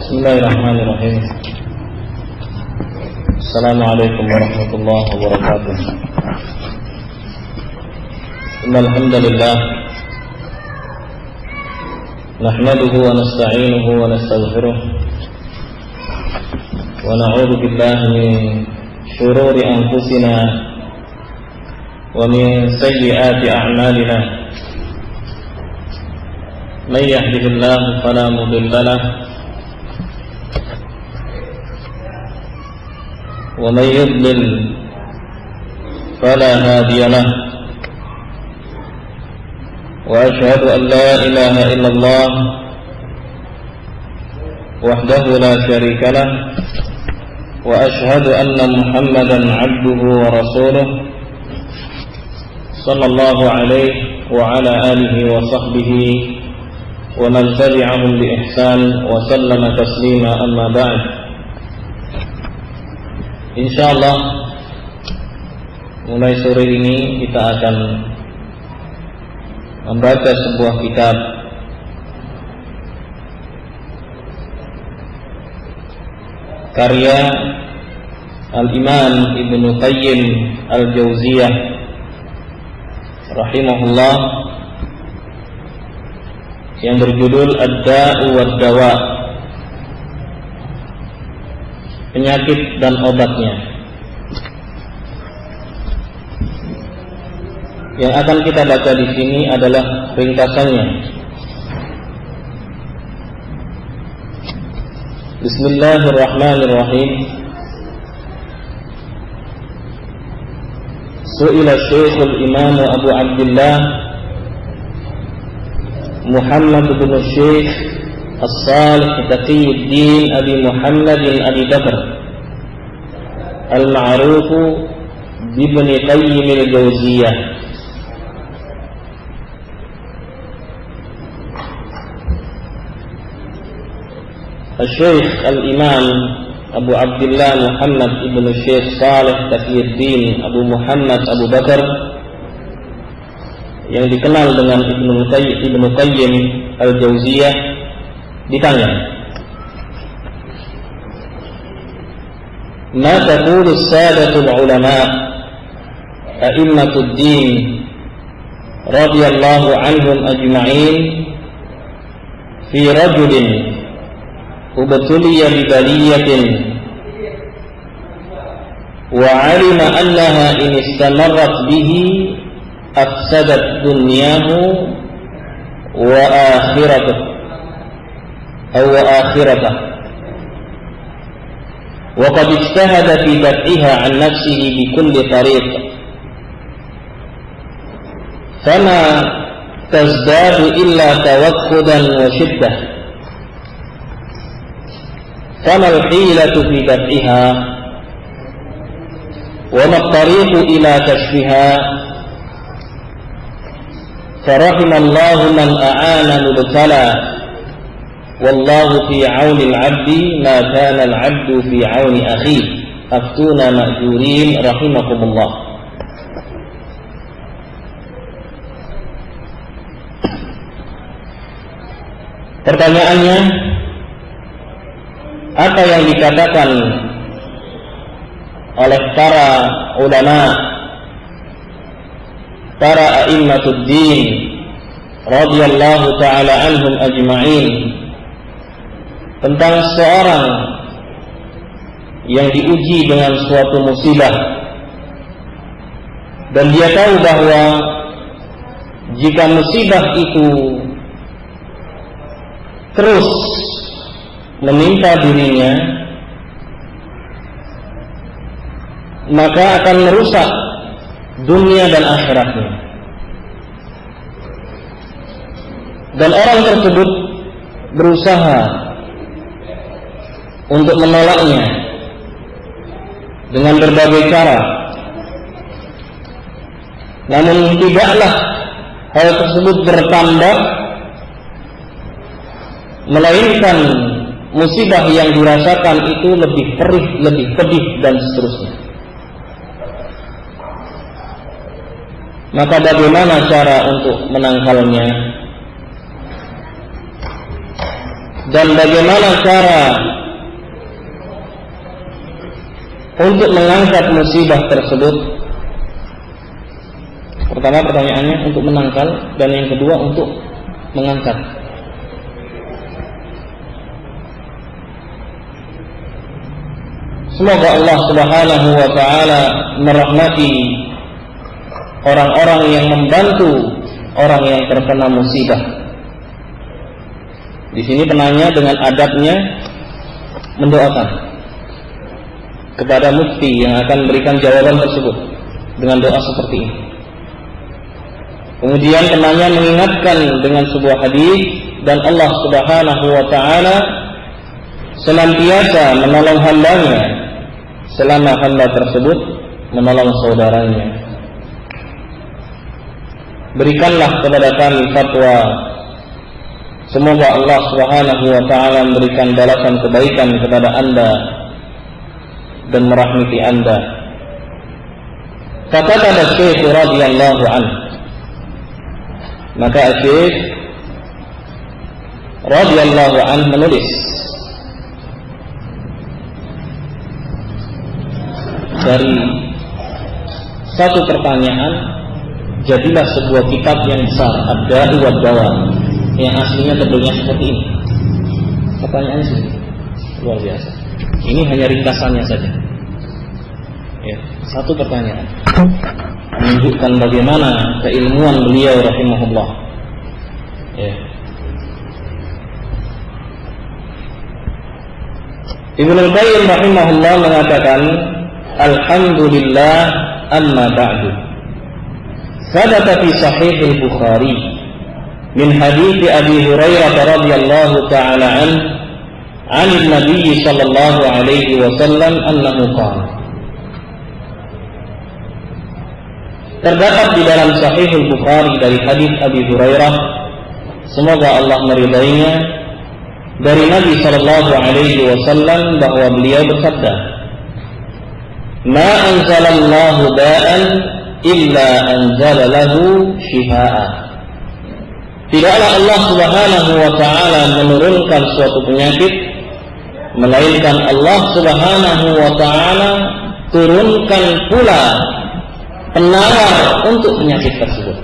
Bismillahirrahmanirrahim. Assalamualaikum warahmatullahi wabarakatuh. Innal hamdalillah nahmaduhu wa nasta'inuhu wa nastaghfiruh wa na'udzu billahi min shururi anfusina wa min sayyiati a'malina. Man yahdihillahu fala mudilla lahu ومن يضلل فلا هادي له وأشهد أن لا إله إلا الله وحده لا شريك له وأشهد أن محمدا عبده ورسوله صلى الله عليه وعلى آله وصحبه ومن تبعهم بإحسان وسلم تسليما أما بعد. Insyaallah mulai sore ini kita akan membaca sebuah kitab karya Al-Imam Ibnu Qayyim Al-Jauziyah rahimahullah yang berjudul Ad-Da'u wad-Dawa, penyakit dan obatnya. Yang akan kita baca di sini adalah ringkasannya. Bismillahirrahmanirrahim. Su'ila Syekhul Imam Abu Abdullah Muhammad bin Syekh الصالح تقي الدين أبي محمد أبي بكر المعروف بابن قيم الجوزية الشيخ الإمام أبو عبد الله محمد بن الشيخ صالح تقي الدين أبو محمد أبو بكر yang dikenal dengan Ibnu Qayyim Al-Jauziyah ditanya, ma taqulu as-sadatul ulama a'immatud din radhiyallahu anhum ajma'in fi rajulin ubtuliya bi baliyatin wa 'alima annaha in istamarrat bihi afsadat dunyahu wa akhiratuhu أو آخرته وقد اجتهد في دفعها عن نفسه بكل طريق فما تزداد إلا توكدا وشدة فما الحيلة في دفعها وما الطريق إلى كشفها فرحم الله من أعان مبتلى والله في عون العبد ما كان العبد في عون أخيه أفتونا مأجورين رحمكم الله. Pertanyaannya, apa yang dikatakan oleh para ulama, para a'immatud din radhiyallahu ta'ala anhum ajma'in tentang seorang yang diuji dengan suatu musibah dan dia tahu bahwa jika musibah itu terus menimpa dirinya maka akan merusak dunia dan akhiratnya, dan orang tersebut berusaha untuk menolaknya dengan berbagai cara, namun tidaklah hal tersebut bertambah, melainkan musibah yang dirasakan itu lebih perih, lebih pedih dan seterusnya. Maka bagaimana cara untuk menangkalnya? dan bagaimana cara untuk mengangkat musibah tersebut. Pertama pertanyaannya untuk menangkal, dan yang kedua untuk mengangkat. Semoga Allah Subhanahu wa taala merahmati orang-orang yang membantu orang yang terkena musibah. Di sini penanya dengan adabnya mendoakan kepada mufti yang akan memberikan jawaban tersebut dengan doa seperti ini. Kemudian penanya mengingatkan dengan sebuah hadis, dan Allah Subhanahu wa taala senantiasa menolong hambanya selama hamba tersebut menolong saudaranya. Berikanlah kepada kami fatwa, semoga Allah Subhanahu wa taala memberikan balasan kebaikan kepada Anda dan merahmati Anda. Kata Syekh radhiyallahu anhu, maka Syekh radhiyallahu anhu menulis dari satu pertanyaan jadilah sebuah kitab yang besar, Ad-Da'i wad-Dawa, yang aslinya tebelnya seperti ini. Pertanyaan sini luar biasa. Ini hanya ringkasannya saja. Ya, satu pertanyaan menunjukkan bagaimana keilmuan beliau rahimahullah. Ya. Ibnu Al-Qayyim rahimahullah mengatakan, alhamdulillah amma ba'du. Sabata fi sahih al-Bukhari min hadits Abi Hurairah radhiyallahu ta'ala anhu 'an an-nabiy sallallahu alaihi wasallam annahu qala. Terdapat di dalam Sahih Al-Bukhari dari hadis Abi Hurairah, semoga Allah meridainya, dari Nabi sallallahu alaihi wasallam bahwa beliau bersabda, "Ma anzalallahu da'an illa anzala lahu shifaa'a." Tidaklah Allah Subhanahu wa taala menurunkan suatu penyakit melainkan Allah Subhanahu wa taala turunkan pula penawar untuk penyakit tersebut.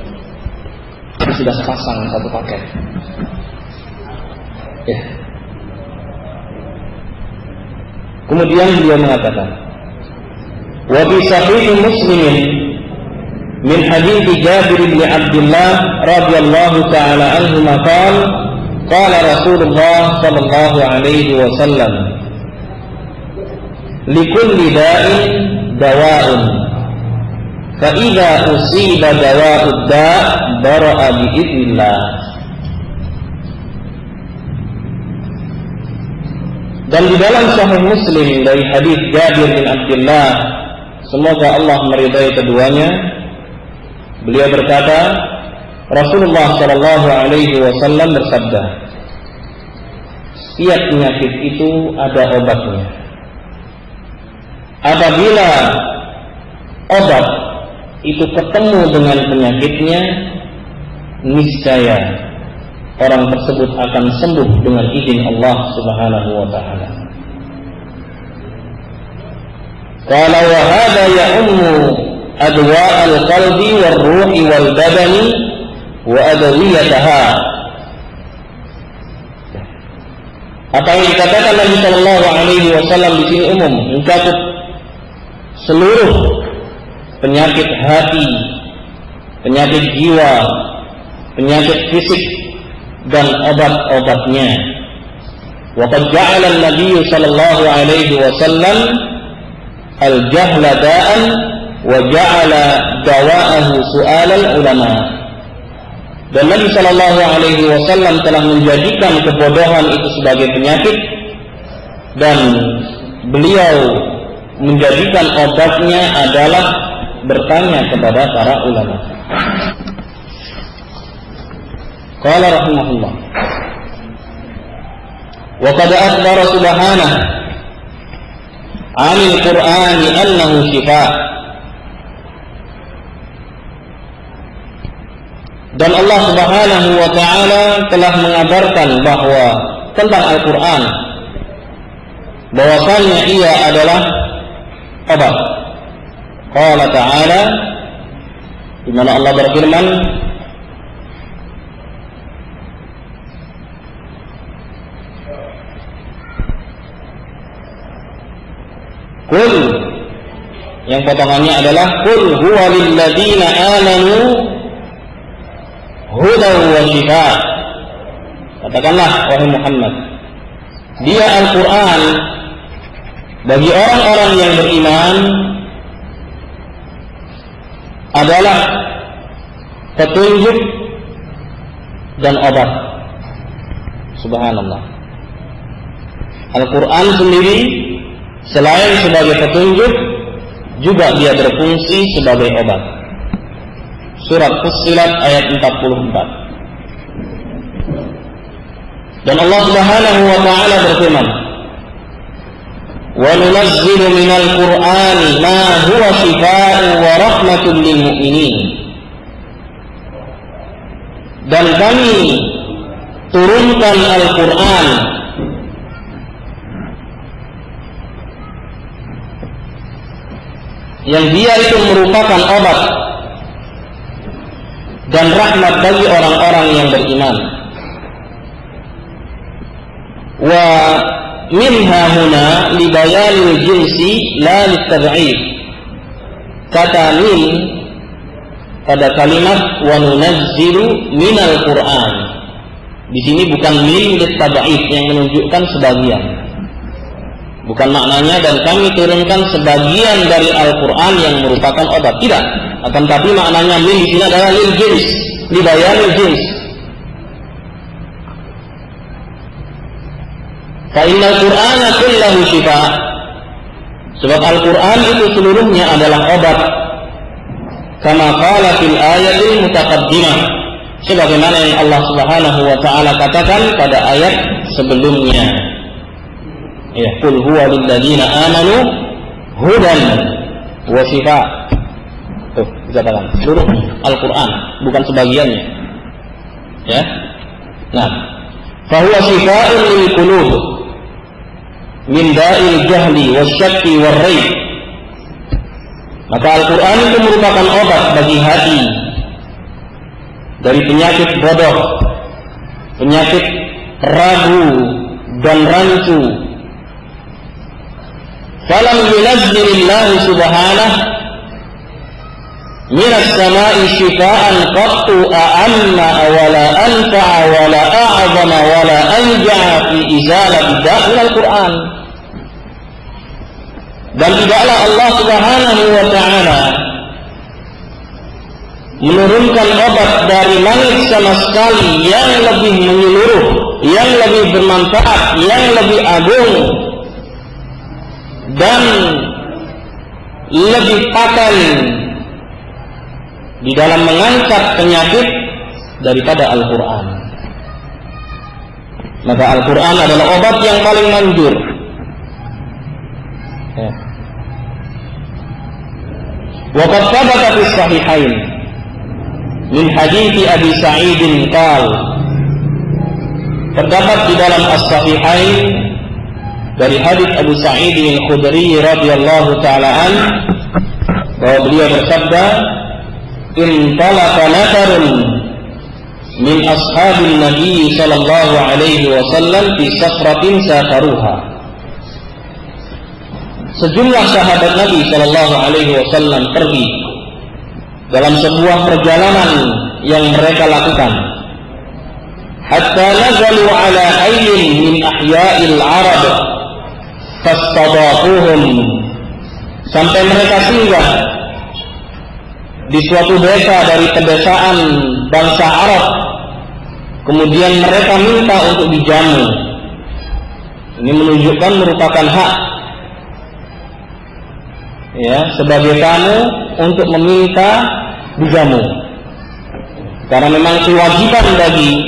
Ini sudah sepasang satu paket. Ya. Kemudian beliau mengatakan, wa bi sahih Muslim min hadits Jabir bin Abdullah radhiyallahu ta'ala anhu qala qala Rasulullah sallallahu alaihi wasallam, likulli da'in dawa'un, fa idza usiba dawa'ud da' bara'a bi idznillah. Dan di dalam Sahih Muslim dari hadis Jabir bin Abdullah, semoga Allah meridai keduanya, beliau berkata, Rasulullah sallallahu alaihi wasallam bersabda, setiap penyakit itu ada obatnya. Apabila obat itu ketemu dengan penyakitnya, niscaya orang tersebut akan sembuh dengan izin Allah Subhanahu wa taala. Qala wa hadha ya'ummu adwa' al-qalbi war-ruhi wal-badani wa adwiyataha. Apa yang dikatakan Nabi sallallahu alaihi wasallam di sini umum, mencakup seluruh penyakit hati, penyakit jiwa, penyakit fisik, dan obat-obatnya. Wa qad ja'ala an-nabiy sallallahu alaihi wasallam al-jahla da'an wa ja'ala dawa'ahu su'alal ulama. Dan Nabi sallallahu alaihi wasallam telah menjadikan kebodohan itu sebagai penyakit, dan beliau menjadikan obatnya adalah bertanya kepada para ulama. Qala rahimahullah, wa qad akhbara subhanahu 'anil Qur'ani annahu shifaa. Dan Allah Subhanahu wa taala telah mengabarkan bahwa tentang Al-Quran bahwasanya ia adalah obat. Qala ta'ala, di mana Allah berfirman, Qul, yang potongannya adalah Qul huwa lilladzina amanu hudan wa shifaa. Katakanlah wahai Muhammad, dia Al-Quran bagi orang-orang yang beriman adalah petunjuk dan obat. Subhanallah. Al-Quran sendiri selain sebagai petunjuk, juga dia berfungsi sebagai obat. Surat Fussilat ayat 44. Dan Allah Subhanahu wa taala berfirman, "Wa nunazzilu minal Qur'ani ma huwa shifaa'un wa rahmatun lil mu'minin." Dan kami turunkan Al-Qur'an yang dia itu merupakan obat dan rahmat bagi orang-orang yang beriman. Wa minha huna li bayanil jinsi la litab'id. Kata min pada kalimat wa nunazzilu minal Qur'an, di sini bukan min litab'id yang menunjukkan sebagian. Bukan maknanya dan kami turunkan sebagian dari Al-Quran yang merupakan obat. Tidak. Akan tapi maknanya min di sini adalah lil jins, li bayanil jins. Fa innal Qur'ana kullahu shifaa. Sebab Al-Quran itu seluruhnya adalah obat. Kama qala fil ayatil mutaqaddimah. Sebagaimana yang Allah Subhanahu wa taala katakan pada ayat sebelumnya. Ya, qul huwa lilladzina amanu hudan wa shifaa. Tuh, dikatakan seluruh Al-Qur'an, bukan sebagiannya. Ya. Nah, fa huwa shifaa'un lil qulub min da'il jahli wasyakki warraib. Maka Al-Qur'an itu merupakan obat bagi hati dari penyakit bodoh, penyakit ragu dan rancu. Falam yunazzilillahu subhanahu minas sama'i shifaan qattu a'amma wala anfa'a wala a'zama wala anja'a fi izalati da'il Qur'an. Dan tidaklah Allah Subhanahu wa ta'ala menurunkan obat dari langit sama sekali yang lebih menyeluruh, yang lebih bermanfaat, yang lebih agung dan lebih paten di dalam mengangkat penyakit daripada Al-Quran. Maka Al-Quran adalah obat yang paling manjur. Wa qad thabata fi sahihain min hadits Abi Sa'id qala, terdapat di dalam as-sahihain dari hadis Abu Sa'id al-Khudri radhiyallahu taala an, bahwa beliau bersabda, "Intalaqa nafarun min ashabin Nabi sallallahu alaihi wasallam fi safratin safaruha." Sejumlah sahabat Nabi sallallahu alaihi wasallam pergi dalam sebuah perjalanan yang mereka lakukan. Hatta nazalu ala hayyin min ahya'il Arab fastadaquhum, sampai mereka singgah di suatu desa dari pedesaan bangsa Arab. Kemudian mereka minta untuk dijamu. Ini menunjukkan merupakan hak, ya, sebagai tamu untuk meminta dijamu. Karena memang kewajiban bagi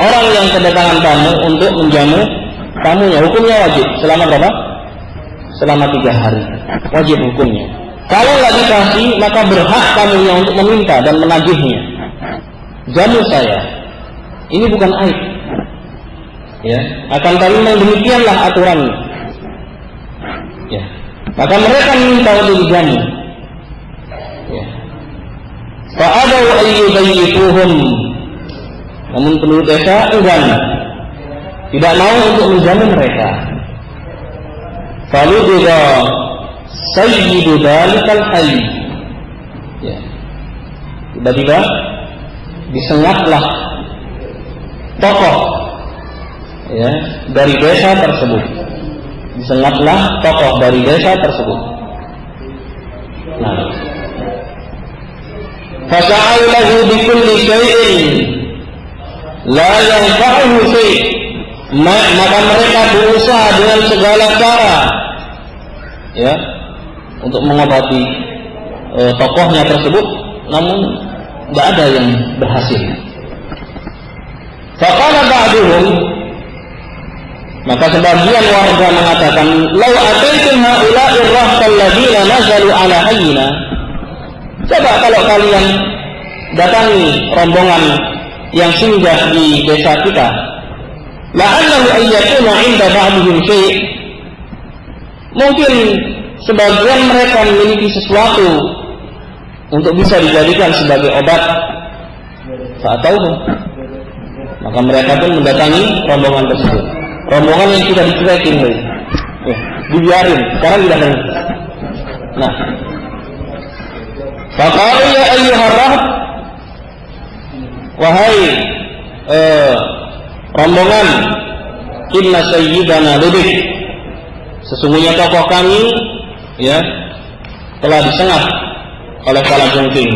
orang yang kedatangan tamu untuk menjamu tamunya. Hukumnya wajib. Selama berapa? Selama 3 hari. Wajib hukumnya. Kalau nggak dikasih, maka berhak tamunya untuk meminta dan menagihnya. Jamu saya. Ini bukan aib. Ya, akan tapi demikianlah aturannya. Ya. Maka mereka minta untuk dijamu. Ya. Fa'adaw ayyudayyituhum. Namun penduduk desa enggan, tidak mau untuk menjamu mereka. Faludida sayyidu dalikal hayy. Ya. Tiba-tiba disengatlah tokoh, ya, dari desa tersebut. Disengatlah tokoh dari desa tersebut. Nah, fasa'al lahu bikulli syai'in la yanfa'uhu syai'. Maka mereka berusaha dengan segala cara, ya, untuk mengobati tokohnya tersebut, namun tidak ada yang berhasil. Faqala ba'duhum, maka sebagian warga mengatakan, "Lau ataitum haula'ir rahtal ladzina nazalu ala hayyina." Coba kalau kalian datangi rombongan yang singgah di desa kita, la'allahu ayyakuna 'inda ba'dihim syai'. Mungkin sebagian mereka memiliki sesuatu untuk bisa dijadikan sebagai obat. Fa'atauhum, maka mereka pun mendatangi rombongan tersebut. Rombongan yang sudah dicuekin, ya, dibiarin, sekarang tidak ada. Nah, faqalu ya ayyuhar rahb, wahai rombongan, inna sayyidana ludik, sesungguhnya tokoh kami, ya, telah disengat oleh kala jengking.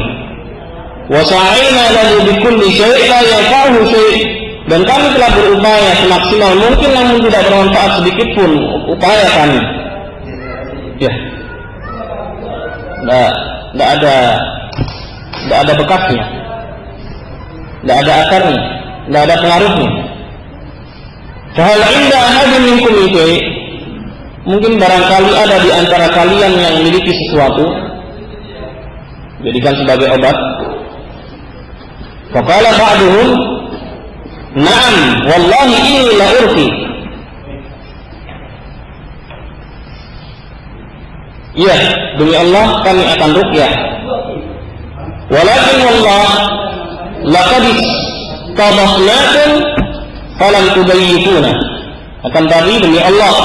Wa sa'ina lahu bikulli syai' la yanfa'uhu syai', dan kami telah berupaya semaksimal mungkin namun tidak bermanfaat sedikit pun upaya kami. Ya, tidak ada bekasnya, tidak ada akarnya, tidak ada pengaruhnya. Fahal inda ahadun minkum syai', mungkin barangkali ada di antara kalian yang memiliki sesuatu, jadikan sebagai obat. Faqala ba'duhum, na'am wallahi inni la urfi. Ya, demi Allah kami akan ruqyah. Walakin wallah laqad tabahnakum falam tubayyituna. Akan tapi demi Allah,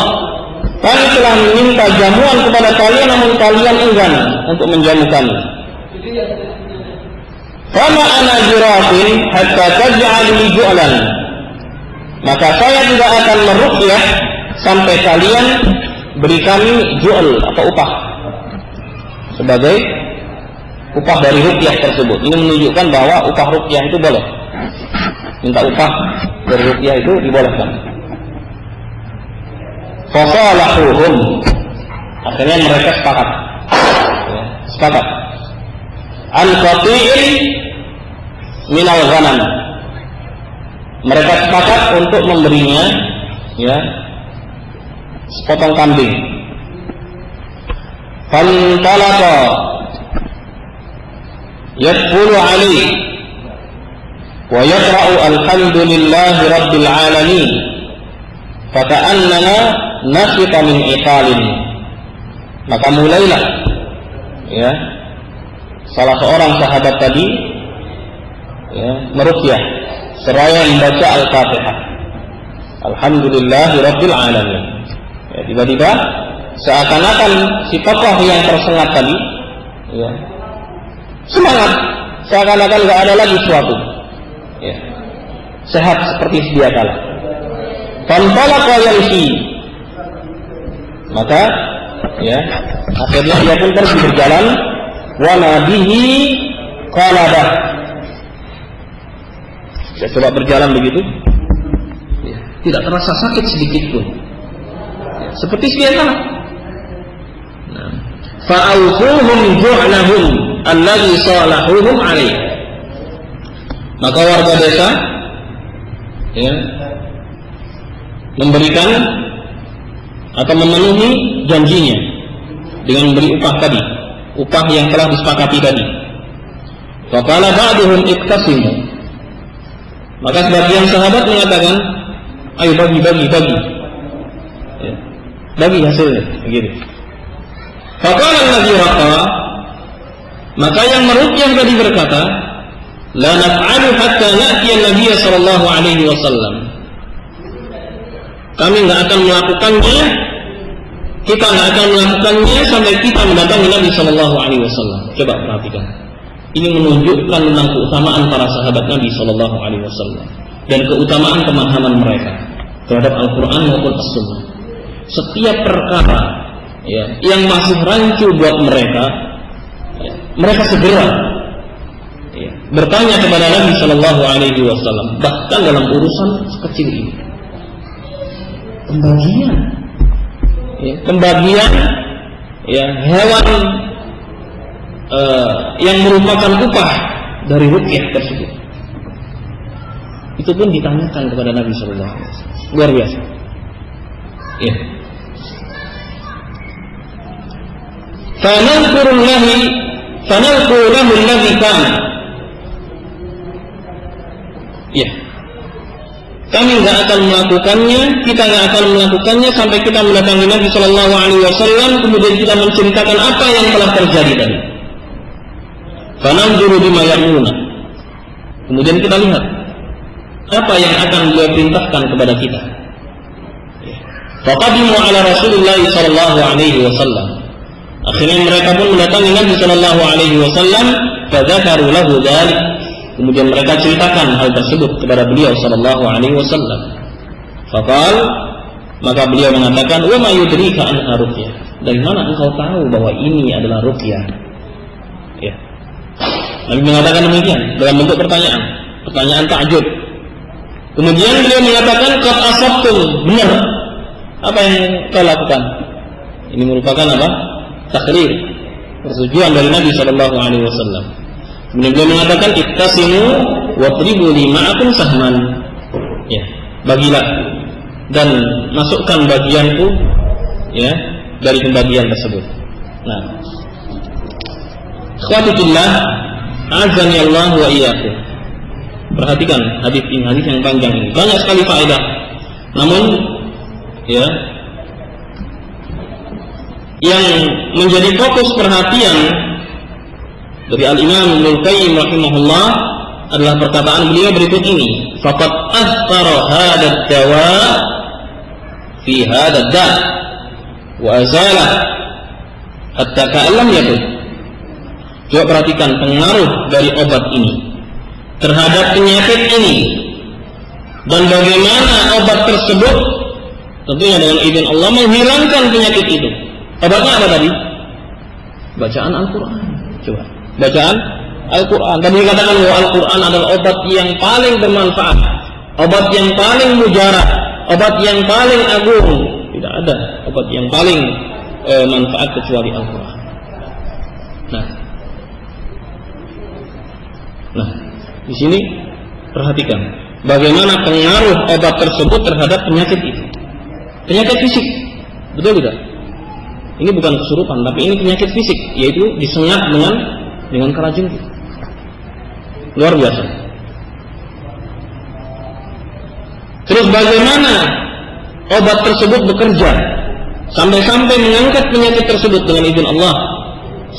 kami telah meminta jamuan kepada kalian namun kalian enggan untuk menjamu kami. Fama ana jirafin hatta taj'alu li ju'lan. Maka saya tidak akan meruqyah sampai kalian beri kami ju'l atau upah sebagai upah dari ruqyah tersebut. Ini menunjukkan bahwa upah ruqyah itu boleh. Minta upah dari ruqyah itu dibolehkan. Fasalahuhum, akhirnya mereka sepakat, ya, sepakat. Al-qati'in minal ghanam, mereka sepakat untuk memberinya, ya, sepotong kambing. Fantalaqa yadkhulu alaihi wa yaqra'u alhamdulillahi rabbil alamin faka'annana nasita min iqalin. Maka mulailah, ya, salah seorang sahabat tadi, ya, meruqyah seraya membaca Al-Fatihah, alhamdulillahi rabbil alamin. Ya, tiba-tiba seakan-akan si tokoh yang tersengat tadi, ya, semangat, seakan-akan tidak ada lagi sesuatu, ya, sehat seperti sedia kala. Fantalaqa yamshi, maka, ya, akhirnya dia pun terus berjalan. Wa nabihi qalabah, dia coba berjalan begitu, ya, tidak terasa sakit sedikit pun, ya, seperti sedia kala. Fa'awfuhum ju'lahum alladhi salahuhum alaih. Maka warga desa, ya, memberikan atau memenuhi janjinya dengan memberi upah tadi, upah yang telah disepakati tadi. Faqala ba'duhum iqtasimu, maka sebagian sahabat mengatakan, Ayo bagi. Ya. Bagi hasilnya, begitu. Faqala allazi raqa, maka yang meruqyah tadi berkata, la naf'alu hatta na'tiya an-nabiy sallallahu alaihi wasallam. Kami enggak akan melakukannya, kita enggak akan melakukannya sampai kita mendatangi Nabi sallallahu alaihi wasallam. Coba perhatikan. Ini menunjukkan tentang keutamaan para sahabat Nabi sallallahu alaihi wasallam dan keutamaan pemahaman mereka terhadap Al-Qur'an maupun As-Sunnah. Setiap perkara ya, yang masih rancu buat mereka, ya, mereka segera ya, bertanya kepada Nabi sallallahu alaihi wasallam, bahkan dalam urusan sekecil ini. Pembagian ya, hewan yang merupakan upah dari ruqyah tersebut, itu pun ditanyakan kepada Nabi sallallahu alaihi wasallam. Luar biasa. Ya. Fanadhkuru lahu alladhi kana. Ya. Kami enggak akan melakukannya, kita enggak akan melakukannya sampai kita mendatangi Nabi sallallahu alaihi wasallam, kemudian kita menceritakan apa yang telah terjadi tadi. Fananzuru bima ya'muna. Kemudian kita lihat apa yang akan beliau perintahkan kepada kita. Faqadimu ala Rasulillah sallallahu alaihi wasallam. Akhirnya mereka pun mendatangi Nabi sallallahu alaihi wasallam, fadzakaru lahu dzalik. Kemudian mereka ceritakan hal tersebut kepada beliau sallallahu alaihi wasallam. Faqal, maka beliau mengatakan, "Wa ma yudrika anha ruqyah?" Dari mana engkau tahu bahwa ini adalah ruqyah? Ya. Nabi mengatakan demikian dalam bentuk pertanyaan ta'ajub. Kemudian beliau mengatakan, "Qad asabtum," benar. Apa yang kau lakukan? Ini merupakan apa? Takrir, persetujuan dari Nabi sallallahu alaihi wasallam. Kemudian beliau mengatakan, "Ittasimu watribu li ma'akum sahman." Ya, bagilah dan masukkan bagianku ya dari pembagian tersebut. Nah, ikhwatullah, azani Allah wa iyyakum. Perhatikan hadis ini, hadis yang panjang ini. Banyak sekali faedah. Namun ya, yang menjadi fokus perhatian dari Al-Imam Ibnu Qayyim rahimahullah adalah perkataan beliau berikut ini, faqad athara hadha ad-dawa fi hadha ad-da' wa azala hatta ka'allam yakun. Coba perhatikan pengaruh dari obat ini terhadap penyakit ini, dan bagaimana obat tersebut tentunya dengan izin Allah menghilangkan penyakit itu. Obatnya apa tadi? Bacaan Al-Quran. Coba, bacaan Al-Quran. Tadi dikatakan bahwa Al-Quran adalah obat yang paling bermanfaat, obat yang paling mujarab, obat yang paling agung. Tidak ada obat yang paling manfaat kecuali Al-Quran. Nah, di sini perhatikan bagaimana pengaruh obat tersebut terhadap penyakit itu. Penyakit fisik, betul tidak? Ini bukan kesurupan, tapi ini penyakit fisik, yaitu disengat dengan kalajengking. Luar biasa. Terus bagaimana obat tersebut bekerja sampai-sampai mengangkat penyakit tersebut dengan izin Allah,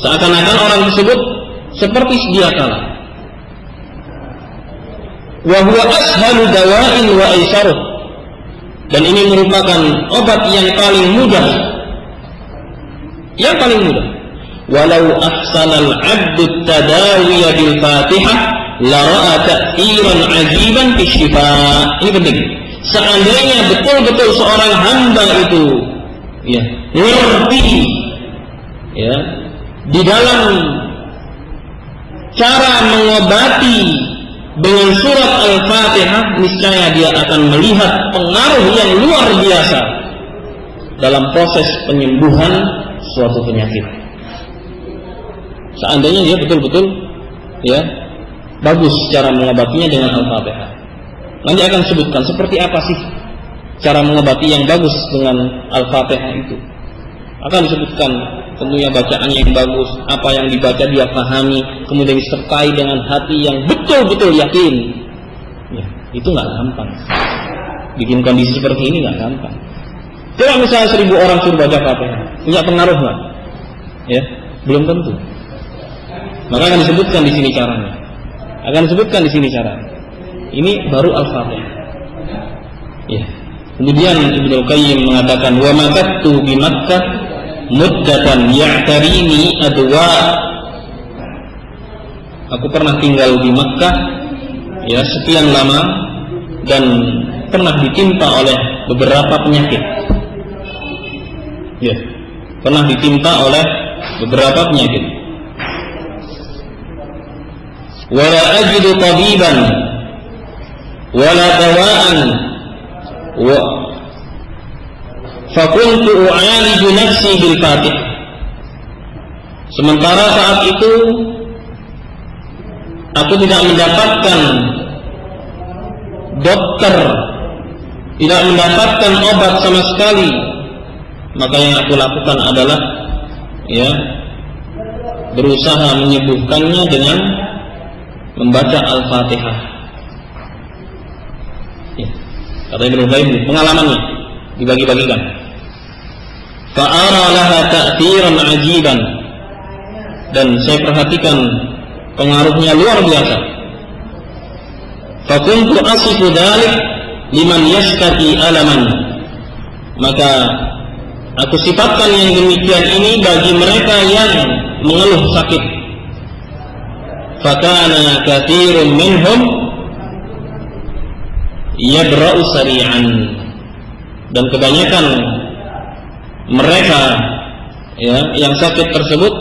seakan-akan orang tersebut seperti sedia kala. Wa huwa ashalu dawa'in wa aisaruh. Dan ini merupakan obat yang paling mudah. Yang paling mudah. Walau ahsanal 'abdu tadawiya bil Fatihah la ra'a ta'thiran 'ajiban fi shifa. Ini penting. Seandainya betul-betul seorang hamba itu ya ngerti ya di dalam cara mengobati dengan surat Al-Fatihah, niscaya dia akan melihat pengaruh yang luar biasa dalam proses penyembuhan suatu penyakit. Seandainya dia betul-betul ya bagus cara mengobatinya dengan Al-Fatihah. Nanti akan sebutkan seperti apa sih cara mengobati yang bagus dengan Al-Fatihah itu. Akan disebutkan tentunya bacaan yang bagus, apa yang dibaca dia pahami, kemudian disertai dengan hati yang betul-betul yakin. Ya, itu nggak gampang. Bikin kondisi seperti ini nggak gampang. Coba misalnya 1000 orang suruh baca Fatihah, punya pengaruh nggak? Ya, belum tentu. Maka akan disebutkan di sini caranya. Ini baru Al-Fatihah. Ya. Kemudian Ibnu Qayyim mengatakan, wa makattu bi Makkah muddatan ya'tarini adwa. Aku pernah tinggal di Makkah ya sekian lama dan pernah ditimpa oleh beberapa penyakit. Ya, pernah ditimpa oleh beberapa penyakit. Wala ajidu tabiban wala dawaan wa fakuntu u'aliju nafsi bil Fatih. Sementara saat itu aku tidak mendapatkan dokter, tidak mendapatkan obat sama sekali. Maka yang aku lakukan adalah ya berusaha menyembuhkannya dengan membaca Al-Fatihah. Ya. Kata Ibnu Qayyim, pengalamannya dibagi-bagikan. Fa'ara laha ta'thiran ajiban, dan saya perhatikan pengaruhnya luar biasa. Fakuntu asifu dzalik liman yashtaki alaman, maka aku sifatkan yang demikian ini bagi mereka yang mengeluh sakit. Fakana katsirun minhum yabra'u sari'an, dan kebanyakan mereka ya yang sakit tersebut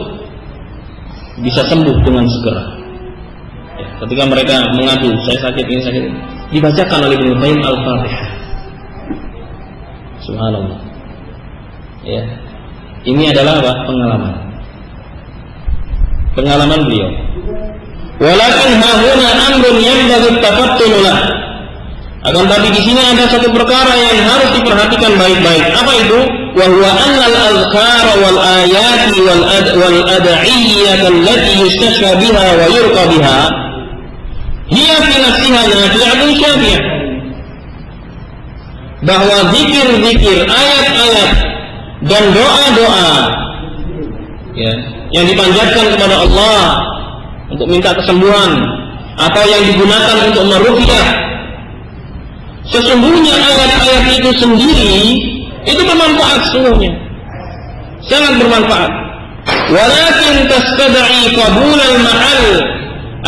bisa sembuh dengan segera. Ya, ketika mereka mengadu, saya sakit ini, dibacakan oleh Ibnu Qayyim Al-Fatihah. Subhanallah. Ya, ini adalah apa? Pengalaman beliau. Walakin hahuna amrun yanbaghi tafattunu lah. Akan tapi di sini ada satu perkara yang harus diperhatikan baik-baik. Apa itu? Wa huwa anna al-azkar wal ayati wal ad'iyyah allati yustashfa biha wa yurqa biha hiya fi nafsiha nafi'atun syafiyah. Bahwa zikir-zikir, ayat-ayat dan doa-doa ya, yang dipanjatkan kepada Allah untuk minta kesembuhan atau yang digunakan untuk meruqyah, sesungguhnya ayat-ayat itu sendiri itu bermanfaat, sesungguhnya sangat bermanfaat. Walakin tastad'i qabul al-mahal,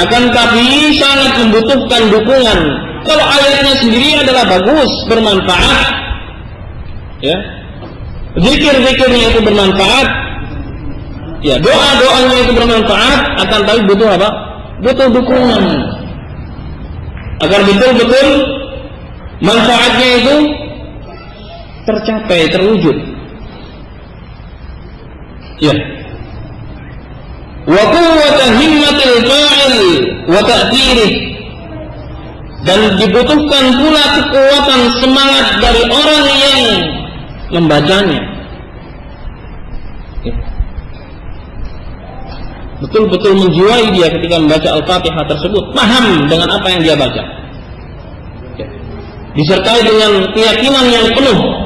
akan tapi sangat membutuhkan dukungan. Kalau ayatnya sendiri adalah bagus, bermanfaat, ya, zikir-zikirnya itu bermanfaat, ya, doa-doanya itu bermanfaat, akan tapi butuh apa? Butuh dukungan agar betul-betul manfaatnya itu tercapai, terwujud. Ya. Wa quwwatu himmatil fa'il wa ta'thirih, dan dibutuhkan pula kekuatan semangat dari orang yang membacanya. Ya. Betul-betul menjiwai dia ketika membaca Al-Fatihah tersebut, paham dengan apa yang dia baca. Ya. Disertai dengan keyakinan yang penuh.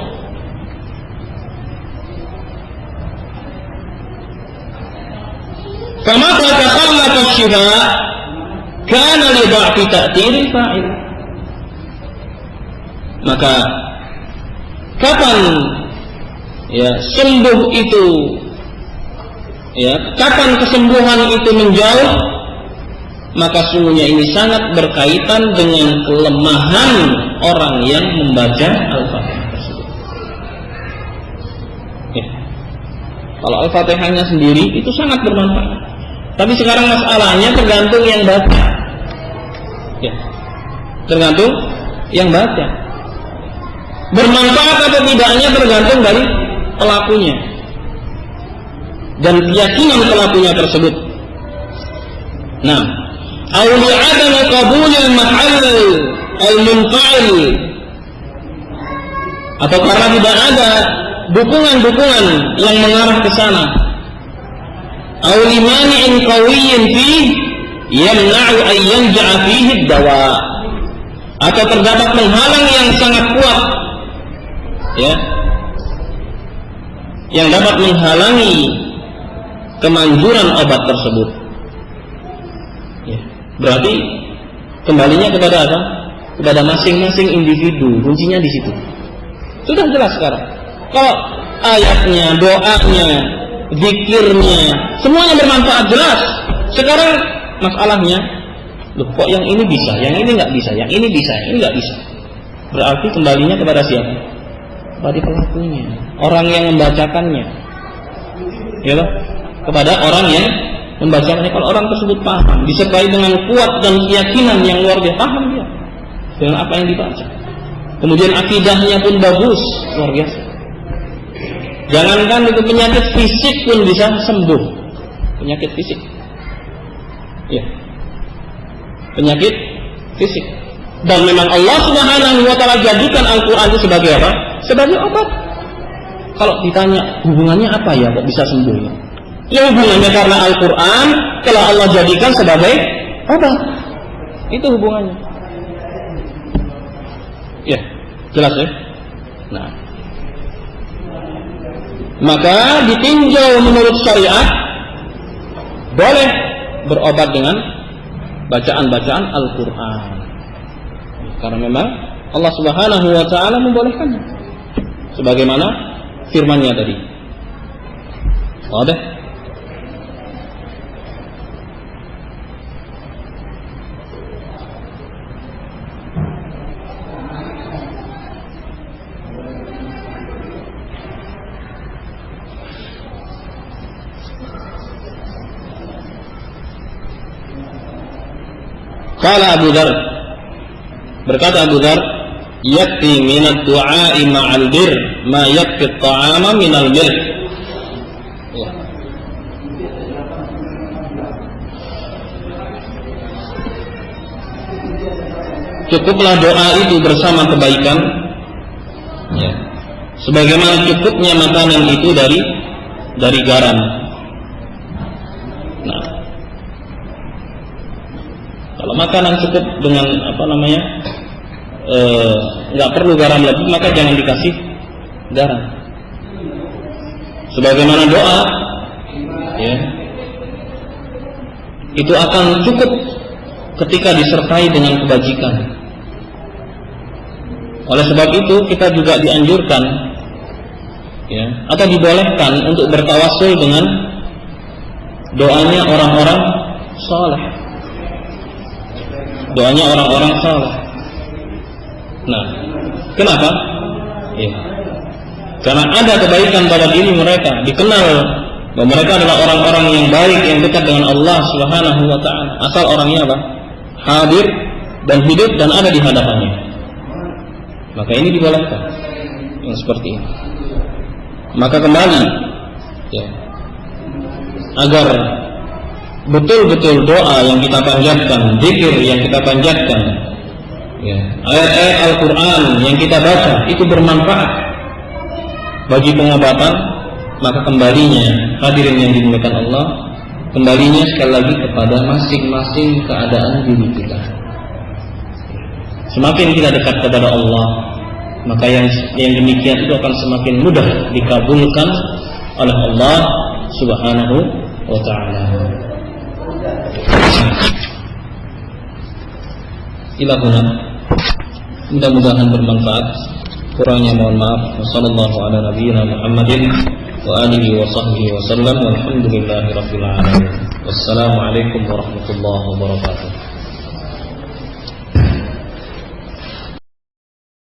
Kama taqallaka syifa kana li dha'fi ta'thiril fa'il. Maka kapan ya sembuh itu, ya, kapan kesembuhan itu menjauh, maka sungguhnya ini sangat berkaitan dengan kelemahan orang yang membaca Al-Fatihah tersebut. Ya. Kalau Al-Fatihahnya sendiri itu sangat bermanfaat, tapi sekarang masalahnya tergantung yang baca. Ya. Tergantung yang baca. Bermanfaat atau tidaknya tergantung dari pelakunya dan keyakinan pelakunya tersebut. Nah, awli adam qabulil mahal al-munfa'il, atau karena tidak ada dukungan-dukungan yang mengarah ke sana. Awli mani'in qawiyyin fi yamna'u an yanja'a fihi dawa, atau terdapat menghalang yang sangat kuat, ya, yang dapat menghalangi kemanjuran obat tersebut, ya, berarti kembalinya kepada apa? Kepada masing-masing individu. Kuncinya di situ. Sudah jelas sekarang. Kalau ayatnya, doanya, zikirnya, semuanya bermanfaat, jelas. Sekarang masalahnya, loh, kok yang ini bisa, yang ini nggak bisa, yang ini bisa, yang ini nggak bisa. Berarti kembalinya kepada siapa? Kepada pelakunya, orang yang membacakannya, ya loh? Kepada orang yang membacakannya. Kalau orang tersebut paham, disertai dengan kuat dan keyakinan yang luar biasa, paham dia dengan apa yang dibaca. Kemudian akidahnya pun bagus, luar biasa. Jangankan itu, penyakit fisik pun bisa sembuh. Penyakit fisik, ya, penyakit fisik. Dan memang Allah Subhanahu wa ta'ala jadikan Al-Quran itu sebagai apa? Sebagai obat. Kalau ditanya hubungannya apa ya kok bisa sembuh? Ya hubungannya karena Al-Quran telah Allah jadikan sebagai obat. Itu hubungannya. Ya, jelas ya. Nah, maka ditinjau menurut syariat boleh berobat dengan bacaan-bacaan Al-Quran, karena memang Allah Subhanahu wa ta'ala membolehkannya, sebagaimana firman-Nya tadi. Wadah. Qala Abu Dzar, berkata Abu Dzar, yakfi minad du'a'i ma'al bir ma yakfi at-ta'ama minal bir. Cukuplah doa itu bersama kebaikan, ya, sebagaimana cukupnya makanan itu dari garam. Nah, kalau makanan cukup dengan apa namanya, nggak perlu garam lagi, maka jangan dikasih garam. Sebagaimana doa, ya, itu akan cukup ketika disertai dengan kebajikan. Oleh sebab itu kita juga dianjurkan, ya, atau dibolehkan untuk bertawassul dengan doanya orang-orang saleh. Doanya orang-orang saleh. Nah, kenapa? Ya, karena ada kebaikan pada diri mereka, dikenal bahwa mereka adalah orang-orang yang baik, yang dekat dengan Allah Subhanahu wa ta'ala. Asal orangnya apa? Hadir dan hidup dan ada di hadapannya. Maka ini dibolehkan yang seperti ini. Maka kembali, ya, agar betul-betul doa yang kita panjatkan, zikir yang kita panjatkan, ya, ayat-ayat Al-Quran yang kita baca itu bermanfaat bagi pengobatan, maka kembalinya, hadirin yang dimuliakan Allah, kembalinya sekali lagi kepada masing-masing keadaan diri kita. Semakin kita dekat kepada Allah, maka yang demikian itu akan semakin mudah dikabulkan oleh Allah Subhanahu wa ta'ala. Ilahuna, mudah-mudahan bermanfaat. Kurangnya mohon maaf. Wassallallahu ala nabiyyina Muhammadin wa alihi wa sahbihi wa sallam. Walhamdulillahi rabbil alamin. Wassalamualaikum warahmatullahi wabarakatuh.